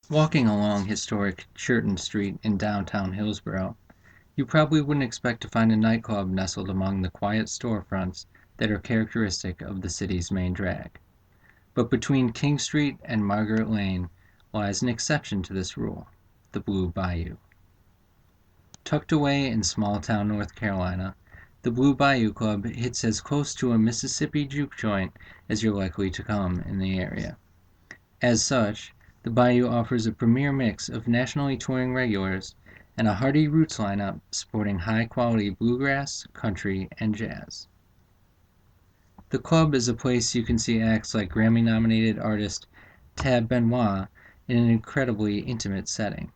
Walking along historic Churton Street in downtown Hillsborough, you probably wouldn't expect to find a nightclub nestled among the quiet storefronts that are characteristic of the city's main drag. But between King Street and Margaret Lane lies an exception to this rule, the Blue Bayou. Tucked away in small-town North Carolina, the Blue Bayou Club hits as close to a Mississippi juke joint as you're likely to come in the area. As such, the Bayou offers a premier mix of nationally touring regulars and a hearty roots lineup sporting high-quality bluegrass, country, and jazz. The club is a place you can see acts like Grammy-nominated artist Tab Benoit in an incredibly intimate setting.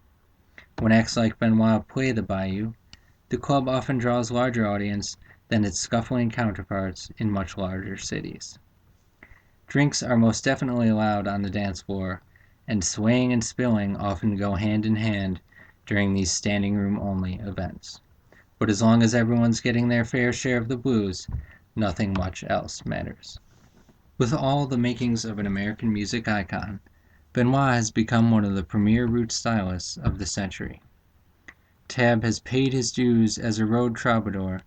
When acts like Benoit play the Bayou, the club often draws larger audience than its scuffling counterparts in much larger cities. Drinks are most definitely allowed on the dance floor, and swaying and spilling often go hand in hand during these standing room only events. But as long as everyone's getting their fair share of the blues, nothing much else matters. With all the makings of an American music icon, Benoit has become one of the premier roots stylists of the century. Tab has paid his dues as a road troubadour,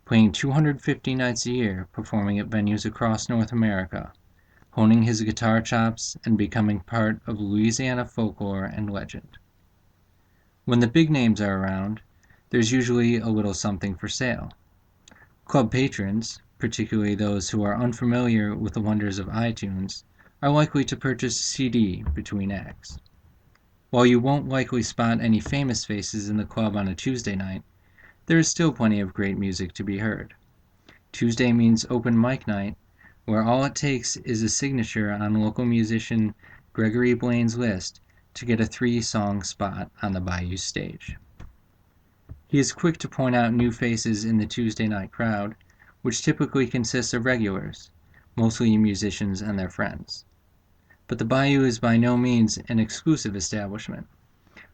playing 250 nights a year, performing at venues across North America, honing his guitar chops and becoming part of Louisiana folklore and legend. When the big names are around, there's usually a little something for sale. Club patrons, particularly those who are unfamiliar with the wonders of iTunes, are likely to purchase a CD between acts. While you won't likely spot any famous faces in the club on a Tuesday night, there is still plenty of great music to be heard. Tuesday means open mic night, where all it takes is a signature on local musician Gregory Blaine's list to get a 3-song spot on the Bayou stage. He is quick to point out new faces in the Tuesday night crowd, which typically consists of regulars, mostly musicians and their friends. But the Bayou is by no means an exclusive establishment.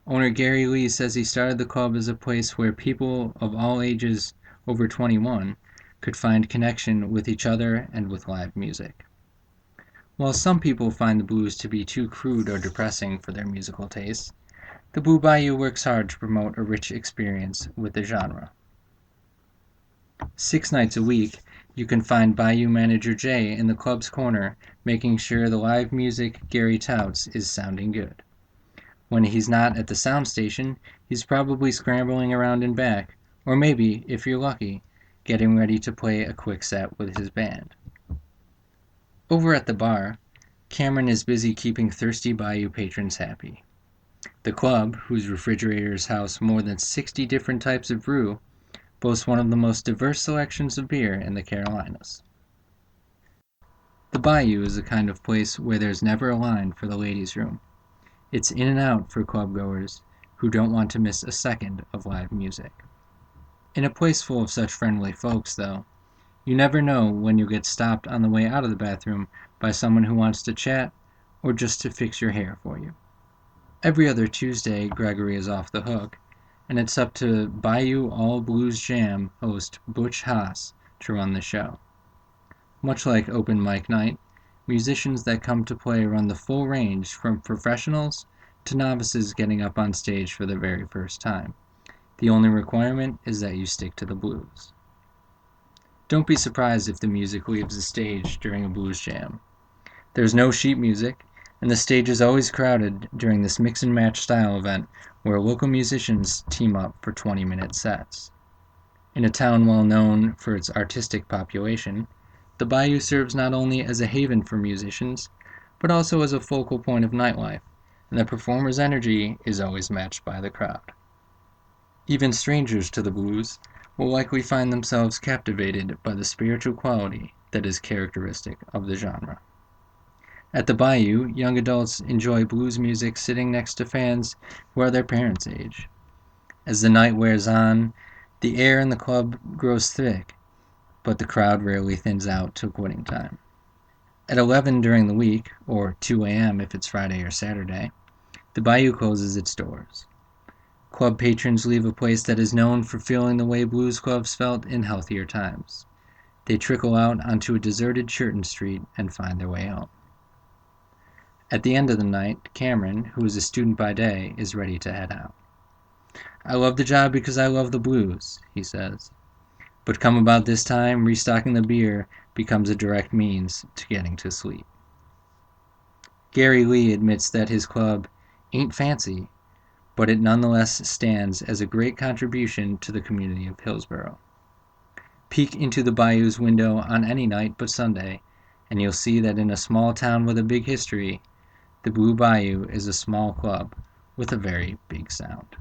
Owner Gary Lee says he started the club as a place where people of all ages over 21 could find connection with each other and with live music. While some people find the blues to be too crude or depressing for their musical tastes, the Blue Bayou works hard to promote a rich experience with the genre. 6 nights a week, you can find Bayou manager Jay in the club's corner making sure the live music Gary touts is sounding good. When he's not at the sound station, he's probably scrambling around in back, or maybe, if you're lucky, getting ready to play a quick set with his band. Over at the bar, Cameron is busy keeping thirsty Bayou patrons happy. The club, whose refrigerators house more than 60 different types of brew, boasts one of the most diverse selections of beer in the Carolinas. The Bayou is the kind of place where there's never a line for the ladies' room. It's in and out for clubgoers who don't want to miss a second of live music. In a place full of such friendly folks, though, you never know when you'll get stopped on the way out of the bathroom by someone who wants to chat or just to fix your hair for you. Every other Tuesday, Gregory is off the hook, and it's up to Bayou All Blues Jam host Butch Haas to run the show. Much like open mic night, musicians that come to play run the full range from professionals to novices getting up on stage for the very first time. The only requirement is that you stick to the blues. Don't be surprised if the music leaves the stage during a blues jam. There's no sheet music, and the stage is always crowded during this mix and match style event where local musicians team up for 20-minute sets. In a town well known for its artistic population, the Bayou serves not only as a haven for musicians, but also as a focal point of nightlife, and the performer's energy is always matched by the crowd. Even strangers to the blues will likely find themselves captivated by the spiritual quality that is characteristic of the genre. At the Bayou, young adults enjoy blues music sitting next to fans who are their parents' age. As the night wears on, the air in the club grows thick, but the crowd rarely thins out till quitting time. At 11 during the week, or 2 a.m. if it's Friday or Saturday, the Bayou closes its doors. Club patrons leave a place that is known for feeling the way blues clubs felt in healthier times. They trickle out onto a deserted Churton Street and find their way home. At the end of the night, Cameron, who is a student by day, is ready to head out. "I love the job because I love the blues," he says. But come about this time, restocking the beer becomes a direct means to getting to sleep. Gary Lee admits that his club ain't fancy, but it nonetheless stands as a great contribution to the community of Hillsborough. Peek into the Bayou's window on any night but Sunday, and you'll see that in a small town with a big history, the Blue Bayou is a small club with a very big sound.